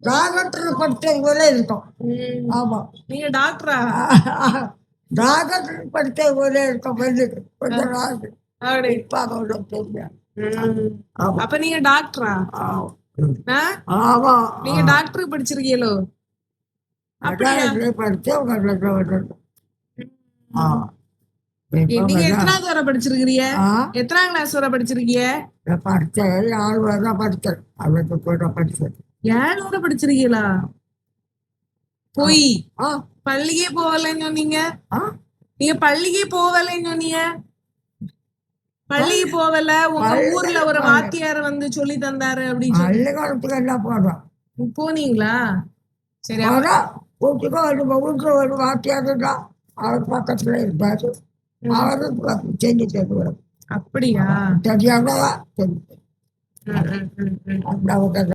Doctor படித்தது போல இருக்கும். ஆமா, நீங்க டாக்டரா? டாக்டர் படித்தது போல இருக்கும். கொஞ்சம் நாள் அப்படி. இப்ப அதோட தெரியும். அப்ப நீங்க டாக்டரா? ஆமா, நீங்க டாக்டர் படிச்சிருக்கீங்களோ? அப்படியா? படித்தேன். நீங்க எத்தனாவது வரை படிச்சிருக்கீங்க? எத்தனாம் கிளாஸ் வரை படிச்சிருக்கீங்க? படித்தேன் 7 வரை தான் படித்தேன். அவருக்கு கூட படித்தேன். 7 வரை படிச்சிருக்கீங்களா? போய் பள்ளிக்கே போகலன்னு சொன்னீங்க. நீங்க பள்ளிக்கே போகலன்னு சொன்னீங்க. பள்ளிக்கு போகல, உங்க ஊர்ல ஒரு வாத்தியார் வந்து சொல்லி தந்தாரு அப்படின்னு சொல்லி பள்ளிக்கூடத்துக்கு எல்லாம் போனோம். போனீங்களா? சரி. வீட்டுக்கு ஒரு வாத்தியார் தான், அவர் பக்கத்துல இருந்தாரு. அவரும் செஞ்சு தருவார். அப்படியா? தெரியாம